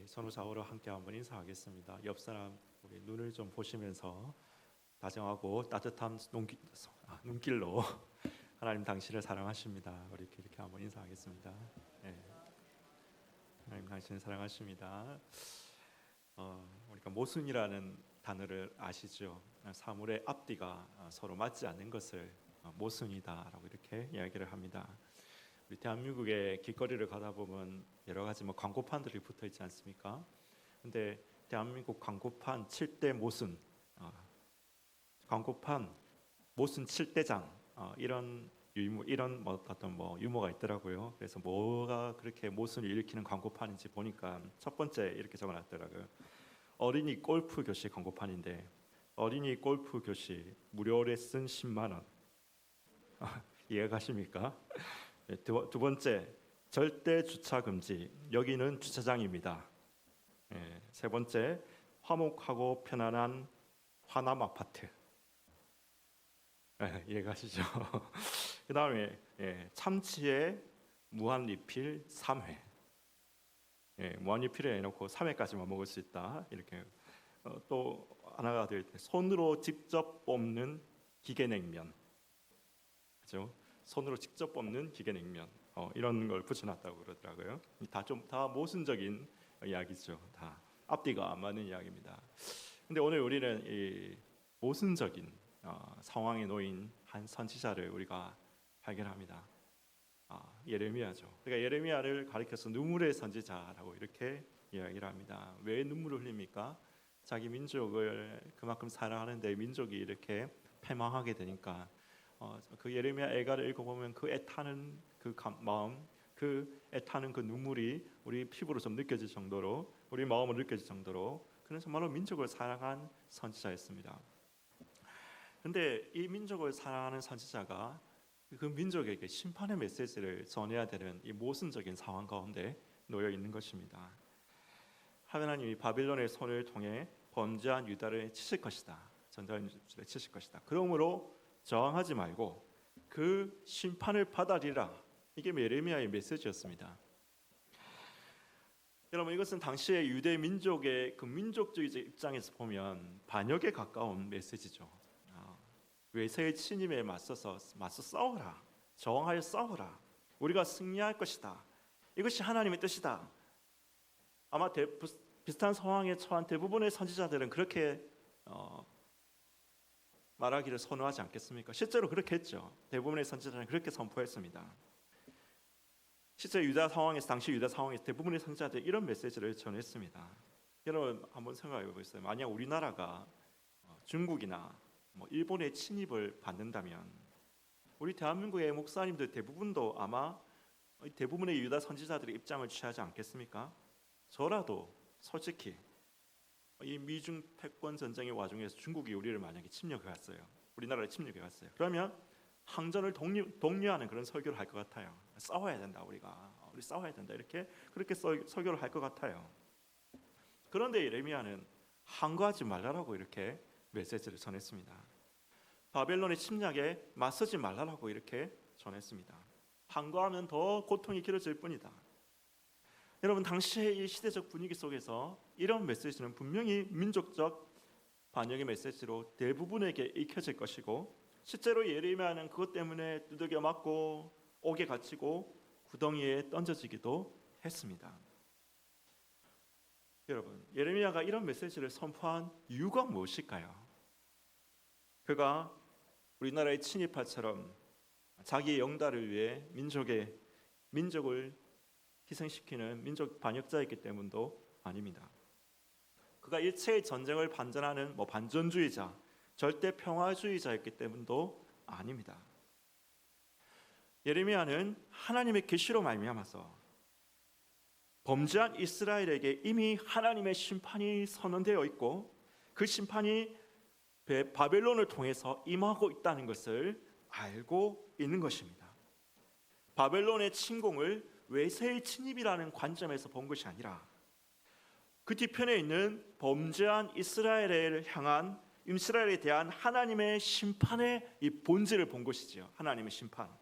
우리 선우 좌우로 함께 한번 인사하겠습니다. 옆 사람 우리 눈을 좀 보시면서 다정하고 따뜻한 눈길로 하나님 당신을 사랑하십니다. 우리 이렇게 한번 인사하겠습니다. 네. 하나님 당신을 사랑하십니다. 우리가 모순이라는 단어를 아시죠? 사물의 앞뒤가 서로 맞지 않는 것을 모순이다라고 이렇게 이야기를 합니다. 우리 대한민국의 길거리를 가다 보면 여러 가지 광고판들이 붙어 있지 않습니까? 근데 대한민국 광고판 7대 모순, 광고판 모순 7대장 이런 어떤 유머가 있더라고요. 그래서 뭐가 그렇게 모순을 일으키는 광고판인지 보니까 첫 번째 이렇게 적어놨더라고요. 어린이 골프 교실 광고판인데 어린이 골프 교실 무료 레슨 10만 원. 이해가십니까? 두 번째, 절대 주차 금지. 여기는 주차장입니다. 세 번째, 화목하고 편안한 화남 아파트. 이해가시죠? 그 다음에 참치에 무한 리필 3회. 무한 리필에 해놓고 3회까지만 먹을 수 있다. 이렇게 또 하나가 될 때 손으로 직접 뽑는 기계냉면. 그죠? 손으로 직접 뽑는 기계냉면 이런 걸 붙여놨다고 그러더라고요. 다 모순적인 이야기죠. 다 앞뒤가 안 맞는 이야기입니다. 근데 오늘 우리는 이 모순적인 상황에 놓인 한 선지자를 우리가 발견합니다. 예레미야죠. 그러니까 예레미야를 가리켜서 눈물의 선지자라고 이렇게 이야기를 합니다. 왜 눈물을 흘립니까? 자기 민족을 그만큼 사랑하는데 민족이 이렇게 패망하게 되니까 그 예레미야 애가를 읽어보면 그 애타는 그 마음, 그 애타는 그 눈물이 우리 피부로 좀 느껴질 정도로, 우리 마음으로 느껴질 정도로 그는 정말로 민족을 사랑한 선지자였습니다. 그런데 이 민족을 사랑하는 선지자가 그 민족에게 심판의 메시지를 전해야 되는 이 모순적인 상황 가운데 놓여 있는 것입니다. 하나님이 바빌론의 손을 통해 범죄한 유다를 치실 것이다. 전자를 치실 것이다. 그러므로 저항하지 말고 그 심판을 받아들이라. 이게 예레미야의 메시지였습니다. 여러분, 이것은 당시의 유대 민족의 그 민족주의 입장에서 보면 반역에 가까운 메시지죠. 외세의 침입에 맞서 싸워라. 저항하여 싸워라. 우리가 승리할 것이다. 이것이 하나님의 뜻이다. 아마 비슷한 상황에 처한 대부분의 선지자들은 그렇게 말하기를 선호하지 않겠습니까? 실제로 그렇게 했죠. 대부분의 선지자들은 그렇게 선포했습니다. 실제 당시 유다 상황에서 대부분의 선지자들이 이런 메시지를 전했습니다. 여러분 한번 생각해 보세요. 만약 우리나라가 중국이나 일본의 침입을 받는다면 우리 대한민국의 목사님들 대부분도 아마 대부분의 유다 선지자들의 입장을 취하지 않겠습니까? 저라도 솔직히 이 미중 패권 전쟁의 와중에서 중국이 우리를 만약에 침략해 갔어요. 우리나라를 침략해 갔어요. 그러면 항전을 독려하는 그런 설교를 할 것 같아요. 싸워야 된다. 우리 싸워야 된다. 그렇게 설교를 할 것 같아요. 그런데 예레미야는 항거하지 말라라고 이렇게 메시지를 전했습니다. 바벨론의 침략에 맞서지 말라라고 이렇게 전했습니다. 항거하면 더 고통이 길어질 뿐이다. 여러분, 당시의 이 시대적 분위기 속에서 이런 메시지는 분명히 민족적 반역의 메시지로 대부분에게 읽혀질 것이고, 실제로 예레미야는 그것 때문에 두들겨 맞고 옥에 갇히고 구덩이에 던져지기도 했습니다. 여러분, 예레미야가 이런 메시지를 선포한 이유가 무엇일까요? 그가 우리나라의 친일파처럼 자기의 영달을 위해 민족을 희생시키는 민족 반역자이기 때문도 아닙니다. 그가 일체의 전쟁을 반전하는 반전주의자, 절대 평화주의자였기 때문도 아닙니다. 예레미야는 하나님의 계시로 말미암아서 범죄한 이스라엘에게 이미 하나님의 심판이 선언되어 있고 그 심판이 바벨론을 통해서 임하고 있다는 것을 알고 있는 것입니다. 바벨론의 침공을 외세의 침입이라는 관점에서 본 것이 아니라 그 뒤편에 있는 범죄한 이스라엘에 대한 하나님의 심판의 이 본질을 본 것이지요. 하나님의 심판.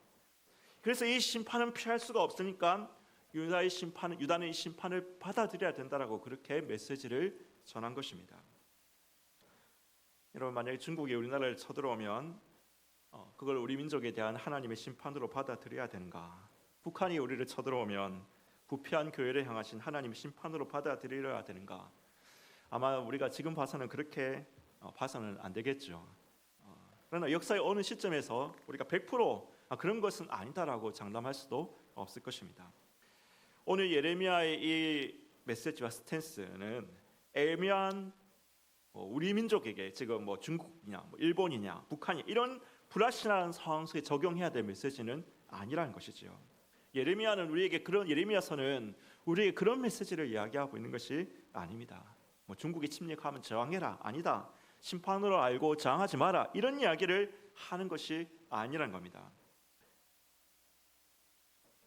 그래서 이 심판은 피할 수가 없으니까 유다는 이 심판을 받아들여야 된다라고 그렇게 메시지를 전한 것입니다. 여러분, 만약에 중국이 우리나라를 쳐들어오면 그걸 우리 민족에 대한 하나님의 심판으로 받아들여야 되는가? 북한이 우리를 쳐들어오면 부패한 교회를 향하신 하나님의 심판으로 받아들여야 되는가? 아마 우리가 지금 봐서는 그렇게 봐서는 안 되겠죠. 그러나 역사의 어느 시점에서 우리가 100% 그런 것은 아니다라고 장담할 수도 없을 것입니다. 오늘 예레미야의 이 메시지와 스탠스는 애매한 우리 민족에게 지금 중국이냐 일본이냐 북한이 이런 불확실한 상황 속에 적용해야 될 메시지는 아니라는 것이지요. 예레미야서는 우리에게 그런 메시지를 이야기하고 있는 것이 아닙니다. 중국이 침략하면 저항해라, 아니다. 심판으로 알고 저항하지 마라, 이런 이야기를 하는 것이 아니라는 겁니다.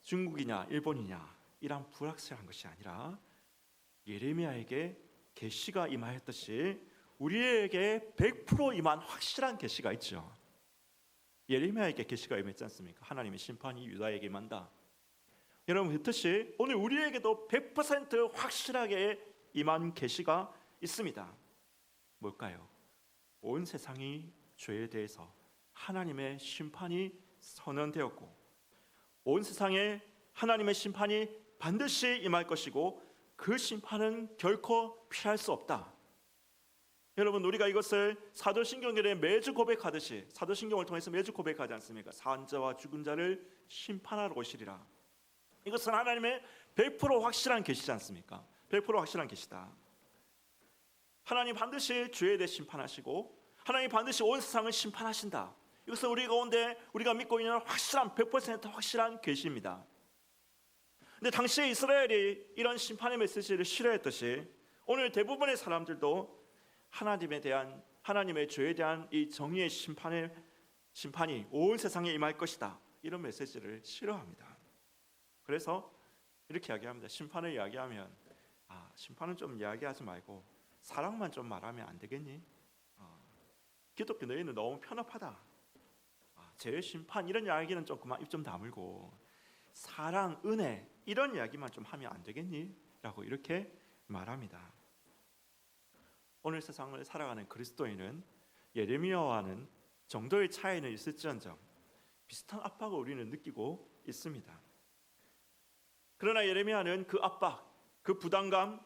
중국이냐 일본이냐 이런 불확실한 것이 아니라 예레미야에게 계시가 임하였듯이 우리에게 100% 임한 확실한 계시가 있죠. 예레미야에게 계시가 임했지 않습니까? 하나님의 심판이 유다에게 임한다. 여러분, 그렇듯이 오늘 우리에게도 100% 확실하게 임한 계시가 있습니다. 뭘까요? 온 세상이 죄에 대해서 하나님의 심판이 선언되었고 온 세상에 하나님의 심판이 반드시 임할 것이고 그 심판은 결코 피할 수 없다. 여러분, 우리가 이것을 사도신경에 매주 고백하듯이 사도신경을 통해서 매주 고백하지 않습니까? 산자와 죽은 자를 심판하러 오시리라. 이것은 하나님의 100% 확실한 계시지 않습니까? 100% 확실한 계시다. 하나님 반드시 죄에 대해 심판하시고 하나님 반드시 온 세상을 심판하신다. 이것은 우리 가운데 우리가 믿고 있는 확실한 100% 확실한 계시입니다. 근데 당시에 이스라엘이 이런 심판의 메시지를 싫어했듯이 오늘 대부분의 사람들도 하나님의 죄에 대한 이 정의의 심판이 온 세상에 임할 것이다, 이런 메시지를 싫어합니다. 그래서 이렇게 이야기합니다. 심판을 이야기하면 심판은 좀 이야기하지 말고 사랑만 좀 말하면 안 되겠니? 기독교 너희는 너무 편협하다. 죄의 심판 이런 이야기는 좀 그만 입 좀 다물고 사랑, 은혜 이런 이야기만 좀 하면 안 되겠니? 라고 이렇게 말합니다. 오늘 세상을 살아가는 그리스도인은 예레미야와는 정도의 차이는 있을지언정 비슷한 압박을 우리는 느끼고 있습니다. 그러나 예레미야는 그 압박, 그 부담감,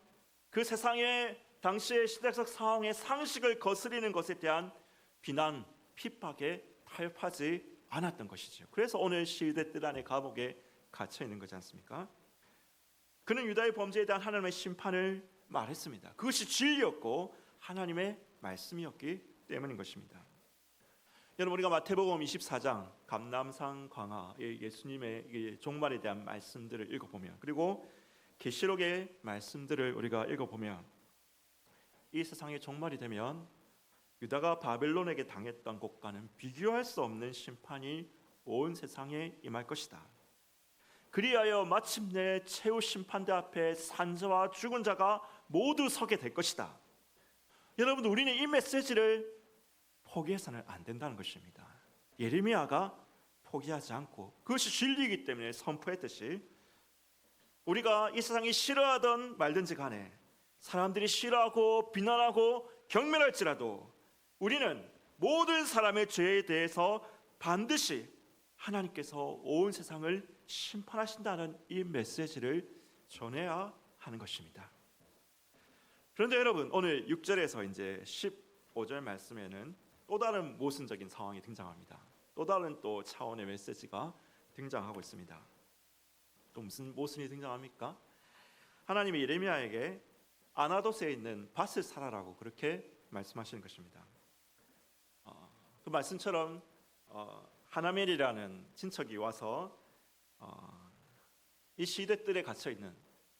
그 세상의 당시의 시대적 상황의 상식을 거스리는 것에 대한 비난, 핍박에 타협하지 않았던 것이죠. 그래서 오늘 시대 뜰 안의 감옥에 갇혀 있는 거지 않습니까? 그는 유다의 범죄에 대한 하나님의 심판을 말했습니다. 그것이 진리였고 하나님의 말씀이었기 때문인 것입니다. 여러분, 우리가 마태복음 24장 감람산 광화의 예수님의 종말에 대한 말씀들을 읽어보면, 그리고 계시록의 말씀들을 우리가 읽어보면 이 세상의 종말이 되면 유다가 바벨론에게 당했던 것과는 비교할 수 없는 심판이 온 세상에 임할 것이다. 그리하여 마침내 최후 심판대 앞에 산자와 죽은 자가 모두 서게 될 것이다. 여러분, 우리는 이 메시지를 포기해서는 안 된다는 것입니다. 예레미야가 포기하지 않고 그것이 진리이기 때문에 선포했듯이 우리가 이 세상이 싫어하던 말든지 간에 사람들이 싫어하고 비난하고 경멸할지라도 우리는 모든 사람의 죄에 대해서 반드시 하나님께서 온 세상을 심판하신다는 이 메시지를 전해야 하는 것입니다. 그런데 여러분, 오늘 6절에서 이제 15절 말씀에는 또 다른 모순적인 상황이 등장합니다. 또 다른 또 차원의 메시지가 등장하고 있습니다. 또 무슨 모순이 등장합니까? 하나님이 예레미야에게 아나돗에 있는 밭을 사라라고 그렇게 말씀하시는 것입니다. 그 말씀처럼 하나멜이라는 친척이 와서 이 시대들에 갇혀 있는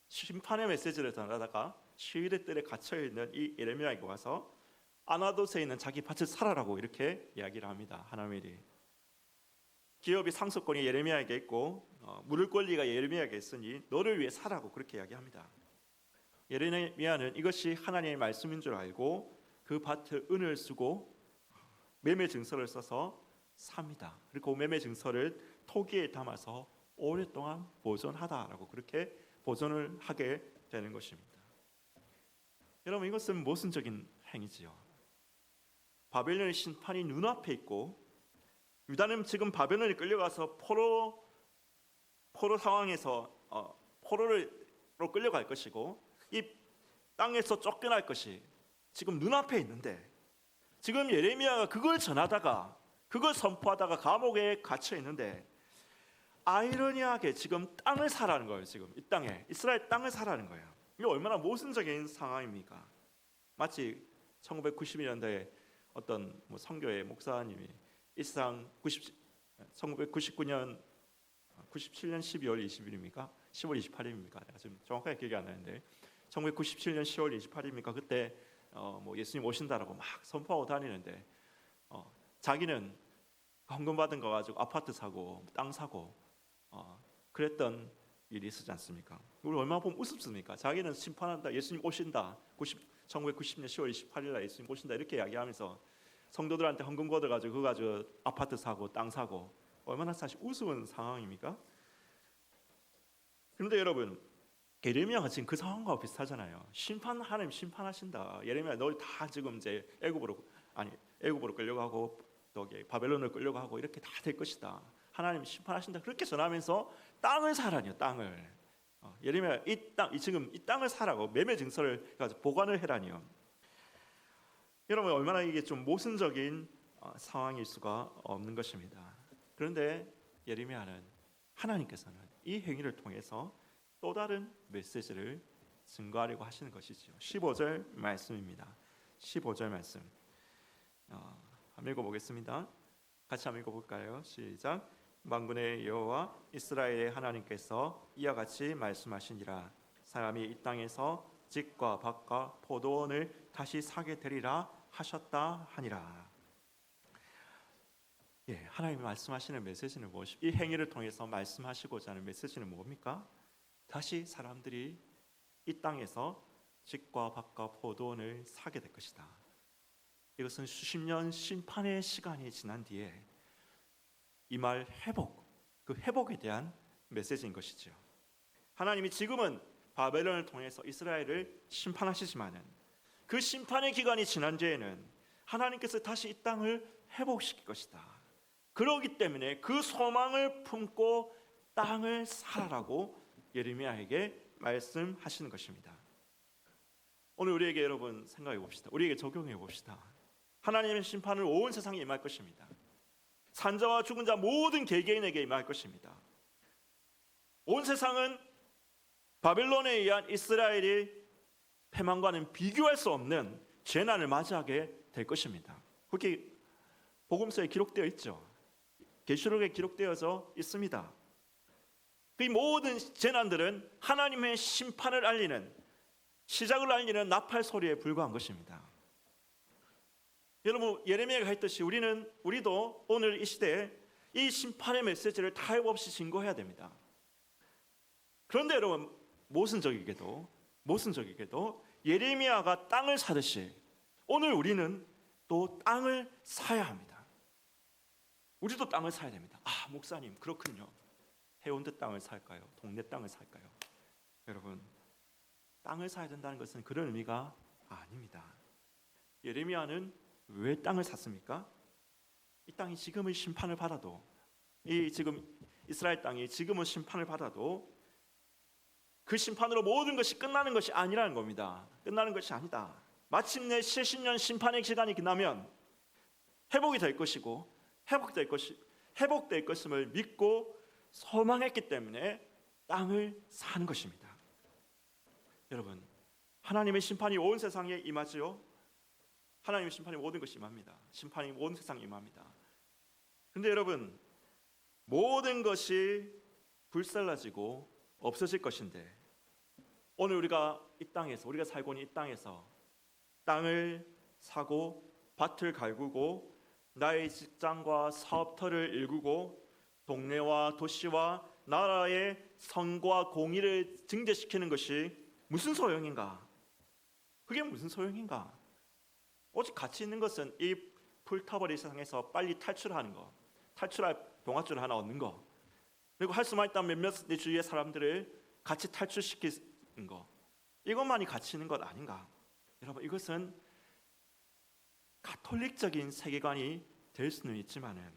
심판의 메시지를 전하다가 시대들에 갇혀 있는 이 예레미야에게 와서 아나돗에 있는 자기 밭을 사라라고 이렇게 이야기를 합니다. 하나멜이 기업이 상속권이 예레미야에게 있고 물을 권리가 예레미야에게 있으니 너를 위해 사라고 그렇게 이야기합니다. 예레미야는 이것이 하나님의 말씀인 줄 알고 그 밭을 은을 쓰고 매매 증서를 써서 삽니다. 그리고 매매 증서를 토기에 담아서 오랫동안 보존하다라고 그렇게 보존을 하게 되는 것입니다. 여러분, 이것은 모순적인 행위지요. 바벨론의 심판이 눈앞에 있고 유다는 지금 바벨론에 끌려가서 포로 상황에서 포로로 끌려갈 것이고 이 땅에서 쫓겨날 것이 지금 눈앞에 있는데, 지금 예레미야가 그걸 전하다가 그걸 선포하다가 감옥에 갇혀 있는데 아이러니하게 지금 땅을 사라는 거예요. 지금 이 땅에 이스라엘 땅을 사라는 거예요. 이게 얼마나 모순적인 상황입니까? 마치 1992년도에 어떤 선교회 목사님이 이상 1997년 12월 20일입니까? 10월 28일입니까? 내가 지금 정확하게 기억이 안 나는데 1997년 10월 28일입니까? 그때 예수님 오신다라고 막 선포하고 다니는데 자기는 헌금 받은 거 가지고 아파트 사고 땅 사고 그랬던 일이 있었지 않습니까? 우리 얼마나 보면 우습습니까? 자기는 심판한다, 예수님 오신다, 1990년 10월 28일 날 예수님 오신다 이렇게 이야기하면서 성도들한테 헌금 걷어가지고 그거 가지고 아파트 사고 땅 사고, 얼마나 사실 우스운 상황입니까? 그런데 여러분, 예레미야가 지금 그 상황과 비슷하잖아요. 하나님 심판하신다. 예레미야, 너 다 지금 이제 애굽으로 끌려가고 또 바벨론으로 끌려가고 이렇게 다 될 것이다. 하나님 심판하신다. 그렇게 전하면서 땅을 사라니요, 땅을. 예레미야, 지금 이 땅을 사라고 매매 증서를 가지고 보관을 해라니요. 여러분, 얼마나 이게 좀 모순적인 상황일 수가 없는 것입니다. 그런데 예레미야는, 하나님께서는 이 행위를 통해서 또 다른 메시지를 증거하려고 하시는 것이지요. 15절 말씀입니다. 15절 말씀 한번 읽어보겠습니다. 같이 한번 읽어볼까요? 시작. 만군의 여호와 이스라엘의 하나님께서 이와 같이 말씀하시니라. 사람이 이 땅에서 집과 밭과 포도원을 다시 사게 되리라 하셨다 하니라. 하나님이 말씀하시는 메시지는 무엇입니까? 이 행위를 통해서 말씀하시고자 하는 메시지는 뭡니까? 다시 사람들이 이 땅에서 집과 밭과 포도원을 사게 될 것이다. 이것은 수십 년 심판의 시간이 지난 뒤에 이 말 그 회복에 대한 메시지인 것이죠. 하나님이 지금은 바벨론을 통해서 이스라엘을 심판하시지만은 그 심판의 기간이 지난 뒤에는 하나님께서 다시 이 땅을 회복시킬 것이다. 그러기 때문에 그 소망을 품고 땅을 사라라고 예레미야에게 말씀하시는 것입니다. 오늘 우리에게 여러분 생각해 봅시다. 우리에게 적용해 봅시다. 하나님의 심판을 온 세상에 임할 것입니다. 산자와 죽은 자 모든 개개인에게 임할 것입니다. 온 세상은 바벨론에 의한 이스라엘이 패망과는 비교할 수 없는 재난을 맞이하게 될 것입니다. 그렇게 복음서에 기록되어 있죠. 계시록에 기록되어져 있습니다. 그 모든 재난들은 하나님의 심판을 알리는, 시작을 알리는 나팔 소리에 불과한 것입니다. 여러분, 예레미야가 했듯이 우리도 오늘 이 시대에 이 심판의 메시지를 타협 없이 증거해야 됩니다. 그런데 여러분, 모순적이게도 예레미야가 땅을 사듯이 오늘 우리는 또 땅을 사야 합니다. 우리도 땅을 사야 됩니다. 목사님, 그렇군요. 해운대 땅을 살까요? 동네 땅을 살까요? 여러분, 땅을 사야 된다는 것은 그런 의미가 아닙니다. 예레미야는 왜 땅을 샀습니까? 이 땅이 지금의 심판을 받아도, 지금 이스라엘 땅이 지금은 심판을 받아도 그 심판으로 모든 것이 끝나는 것이 아니라는 겁니다. 끝나는 것이 아니다. 마침내 70년 심판의 시간이 지나면 회복이 될 것이고 회복될 것임을 믿고 소망했기 때문에 땅을 사는 것입니다. 여러분, 하나님의 심판이 온 세상에 임하지요. 하나님의 심판이 모든 것이 임합니다. 심판이 온 세상에 임합니다. 그런데 여러분, 모든 것이 불살라지고 없어질 것인데 오늘 우리가 살고 있는 이 땅에서 땅을 사고 밭을 갈구고 나의 직장과 사업터를 일구고 동네와 도시와 나라의 선과 공의를 증대시키는 것이 무슨 소용인가? 그게 무슨 소용인가? 오직 가치 있는 것은 이 불타버린 세상에서 빨리 탈출하는 거, 탈출할 동아줄 하나 얻는 거, 그리고 할 수만 있다면 몇몇 내 주위의 사람들을 같이 탈출시키는 것, 이것만이 가치 있는 것 아닌가? 여러분, 이것은 가톨릭적인 세계관이 될 수는 있지만은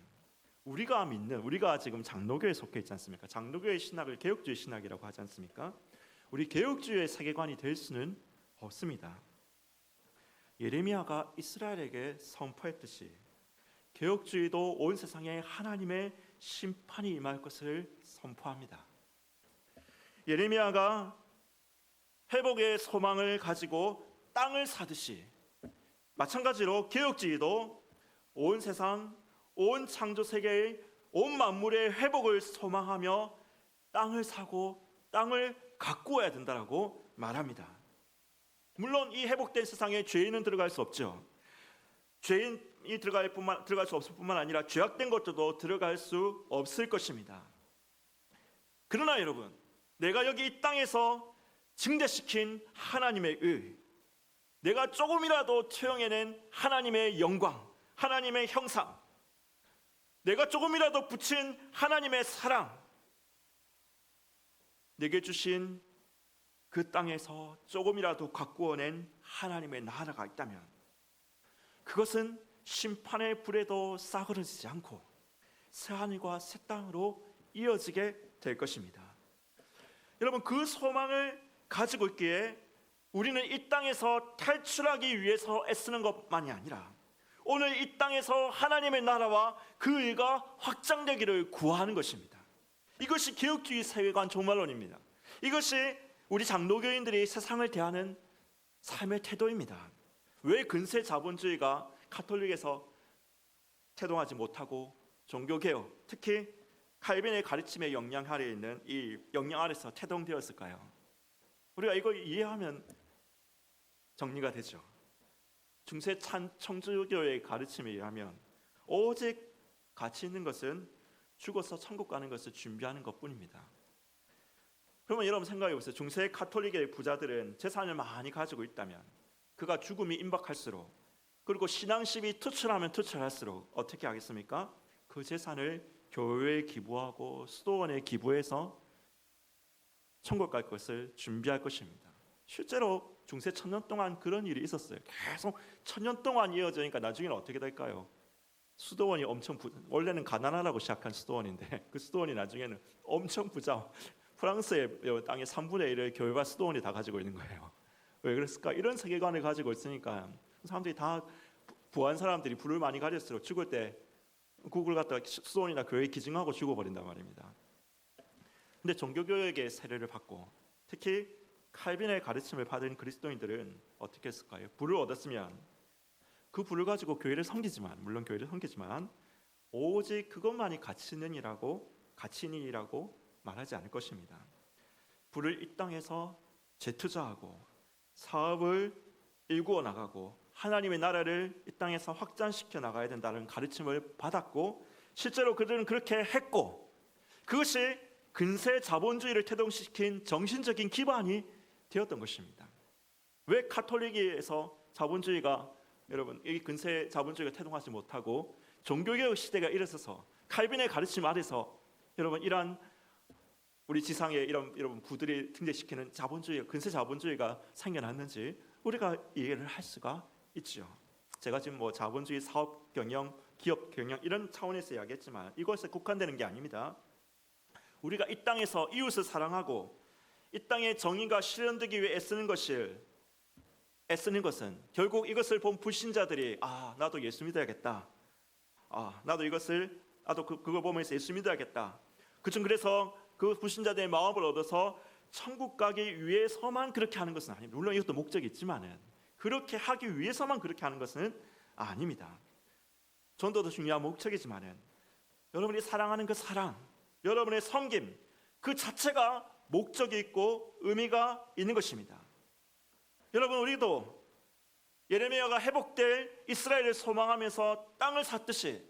우리가 지금 장로교에 속해 있지 않습니까? 장로교의 신학을 개혁주의 신학이라고 하지 않습니까? 우리 개혁주의의 세계관이 될 수는 없습니다. 예레미야가 이스라엘에게 선포했듯이 개혁주의도 온 세상에 하나님의 심판이 임할 것을 선포합니다. 예레미야가 회복의 소망을 가지고 땅을 사듯이 마찬가지로 개혁주의도 온 세상, 온 창조 세계의 온 만물의 회복을 소망하며 땅을 사고 땅을 가꾸어야 된다라고 말합니다. 물론 이 회복된 세상에 죄인은 들어갈 수 없죠. 죄인이 들어갈 수 없을 뿐만 아니라 죄악된 것들도 들어갈 수 없을 것입니다. 그러나 여러분, 내가 여기 이 땅에서 증대시킨 하나님의 의, 내가 조금이라도 투영해낸 하나님의 영광, 하나님의 형상, 내가 조금이라도 붙인 하나님의 사랑, 내게 주신 그 땅에서 조금이라도 가꾸어낸 하나님의 나라가 있다면 그것은 심판의 불에도 싸그러지지 않고 새하늘과 새 땅으로 이어지게 될 것입니다. 여러분, 그 소망을 가지고 있기에 우리는 이 땅에서 탈출하기 위해서 애쓰는 것만이 아니라 오늘 이 땅에서 하나님의 나라와 그 의가 확장되기를 구하는 것입니다. 이것이 개혁주의 세계관 종말론입니다. 이것이 우리 장로교인들이 세상을 대하는 삶의 태도입니다. 왜 근세 자본주의가 가톨릭에서 태동하지 못하고 종교개혁, 특히 칼빈의 가르침의 영향 아래 있는 이 영향 아래서 태동되었을까요? 우리가 이걸 이해하면 정리가 되죠. 중세 청주교의 가르침에 의하면 오직 가치 있는 것은 죽어서 천국 가는 것을 준비하는 것뿐입니다. 그러면 여러분 생각해 보세요. 중세 가톨릭의 부자들은 재산을 많이 가지고 있다면 그가 죽음이 임박할수록, 그리고 신앙심이 투철하면 투철할수록 어떻게 하겠습니까? 그 재산을 교회에 기부하고 수도원에 기부해서 천국 갈 것을 준비할 것입니다. 실제로 중세 1000년 동안 그런 일이 있었어요. 계속 1000년 동안 이어지니까 나중에는 어떻게 될까요? 수도원이 원래는 가난하라고 시작한 수도원인데 그 수도원이 나중에는 엄청 부자, 프랑스의 땅의 3분의 1을 교회와 수도원이 다 가지고 있는 거예요. 왜 그랬을까? 이런 세계관을 가지고 있으니까 사람들이 다 부한 사람들이 부를 많이 가질수록 죽을 때 그걸 갖다가 수도원이나 교회에 기증하고 죽어버린단 말입니다. 근데 종교교육의 세례를 받고 특히 칼빈의 가르침을 받은 그리스도인들은 어떻게 했을까요? 부를 얻었으면 그 부를 가지고 교회를 섬기지만, 물론 교회를 섬기지만 오직 그것만이 가치 있는 일이라고 말하지 않을 것입니다. 부를 이 땅에서 재투자하고 사업을 일구어 나가고 하나님의 나라를 이 땅에서 확장시켜 나가야 된다는 가르침을 받았고 실제로 그들은 그렇게 했고 그것이 근세 자본주의를 태동시킨 정신적인 기반이 되었던 것입니다. 왜 가톨릭에서 자본주의가 여러분 이 근세 자본주의가 태동하지 못하고 종교개혁 시대가 일어서서 칼빈의 가르침 아래서 여러분 이러한 우리 지상에 이런 부들이 등재시키는 자본주의, 근세 자본주의가 생겨났는지 우리가 이해를 할 수가 있죠. 제가 지금 자본주의 사업 경영, 기업 경영 이런 차원에서 이야기했지만 이것에 국한되는 게 아닙니다. 우리가 이 땅에서 이웃을 사랑하고 이 땅의 정의가 실현되기 위해 애쓰는 것은 결국 이것을 본 불신자들이 나도 예수 믿어야겠다. 나도 그거 보면서 예수 믿어야겠다. 그래서 그 불신자들의 마음을 얻어서 천국 가기 위해서만 그렇게 하는 것은 아닙니다. 물론 이것도 목적이 있지만은 그렇게 하기 위해서만 그렇게 하는 것은 아닙니다. 전도도 중요한 목적이지만은 여러분이 사랑하는 그 사랑, 여러분의 섬김 그 자체가 목적이 있고 의미가 있는 것입니다. 여러분 우리도 예레미야가 회복될 이스라엘을 소망하면서 땅을 샀듯이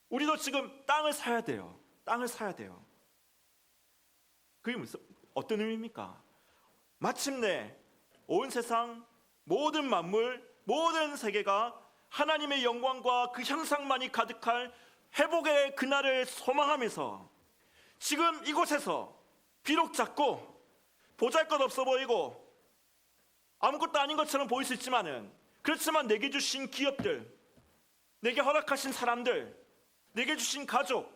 우리도 지금 땅을 사야 돼요. 땅을 사야 돼요. 그게 어떤 의미입니까? 마침내 온 세상 모든 만물 모든 세계가 하나님의 영광과 그 형상만이 가득할 회복의 그날을 소망하면서 지금 이곳에서 비록 작고 보잘것없어 보이고 아무것도 아닌 것처럼 보일 수 있지만은, 그렇지만 내게 주신 기업들, 내게 허락하신 사람들, 내게 주신 가족,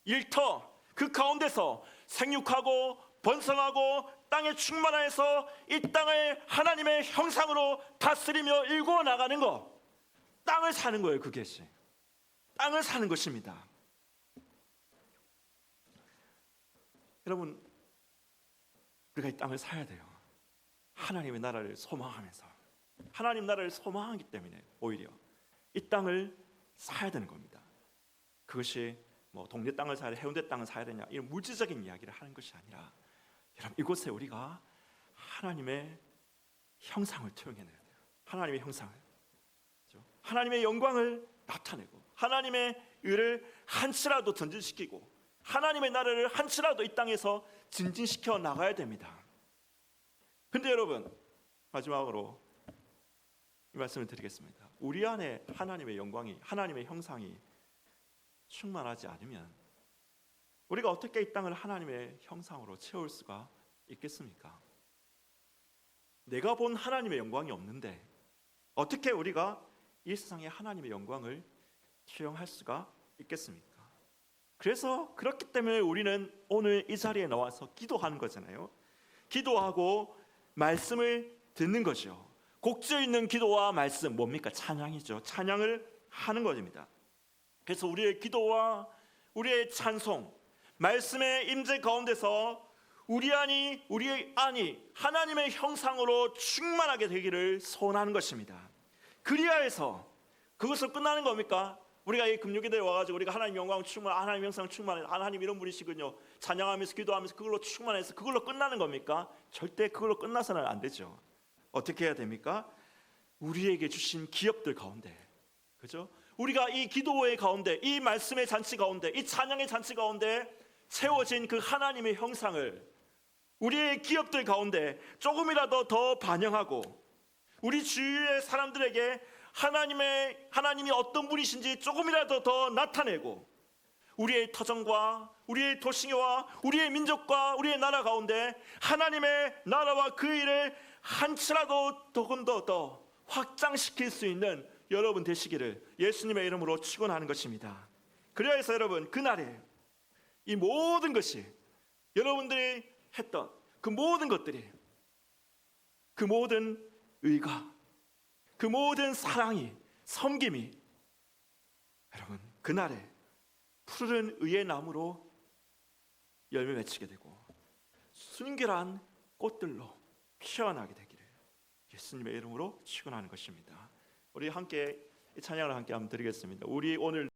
일터, 그 가운데서 생육하고 번성하고 땅에 충만하여서 이 땅을 하나님의 형상으로 다스리며 일구어 나가는 것, 땅을 사는 거예요. 그것이 땅을 사는 것입니다. 여러분, 우리가 이 땅을 사야 돼요. 하나님의 나라를 소망하면서, 하나님 나라를 소망하기 때문에 오히려 이 땅을 사야 되는 겁니다. 그것이 뭐 동네 땅을 사야 돼, 해운대 땅을 사야 되냐, 이런 물질적인 이야기를 하는 것이 아니라, 여러분, 이곳에 우리가 하나님의 형상을 투영해내야 돼요. 하나님의 형상을, 그렇죠? 하나님의 영광을 나타내고 하나님의 의를 한치라도 전진시키고 하나님의 나라를 한치라도 이 땅에서 진진시켜 나가야 됩니다. 근데 여러분, 마지막으로 이 말씀을 드리겠습니다. 우리 안에 하나님의 영광이, 하나님의 형상이 충만하지 않으면 우리가 어떻게 이 땅을 하나님의 형상으로 채울 수가 있겠습니까? 내가 본 하나님의 영광이 없는데 어떻게 우리가 이 세상에 하나님의 영광을 투영할 수가 있겠습니까? 그래서 그렇기 때문에 우리는 오늘 이 자리에 나와서 기도하는 거잖아요. 기도하고 말씀을 듣는 거죠. 곡지어 있는 기도와 말씀, 뭡니까? 찬양이죠. 찬양을 하는 것입니다. 그래서 우리의 기도와 우리의 찬송, 말씀의 임재 가운데서 우리 안이 하나님의 형상으로 충만하게 되기를 소원하는 것입니다. 그리하여서 그것을 끝나는 겁니까? 우리가 이 금요기대에 와가지고 우리가 하나님 영광 충만, 하나님 형상 충만해, 하나님 이런 분이시군요, 찬양하면서 기도하면서 그걸로 충만해서 그걸로 끝나는 겁니까? 절대 그걸로 끝나서는 안 되죠. 어떻게 해야 됩니까? 우리에게 주신 기업들 가운데, 그죠? 우리가 이 기도의 가운데, 이 말씀의 잔치 가운데, 이 찬양의 잔치 가운데 채워진 그 하나님의 형상을 우리의 기업들 가운데 조금이라도 더 반영하고, 우리 주위의 사람들에게 하나님이 어떤 분이신지 조금이라도 더 나타내고, 우리의 터전과 우리의 도시와 우리의 민족과 우리의 나라 가운데 하나님의 나라와 그 일을 한치라도 조금 더 확장시킬 수 있는 여러분 되시기를 예수님의 이름으로 축원하는 것입니다. 그래서 여러분, 그날에 이 모든 것이, 여러분들이 했던 그 모든 것들이, 그 모든 의가, 그 모든 사랑이, 섬김이, 여러분, 그날에 푸른 의의 나무로 열매 맺히게 되고 순결한 꽃들로 피어나게 되기를 예수님의 이름으로 축원하는 것입니다. 우리 함께 이 찬양을 함께 한번 드리겠습니다. 우리 오늘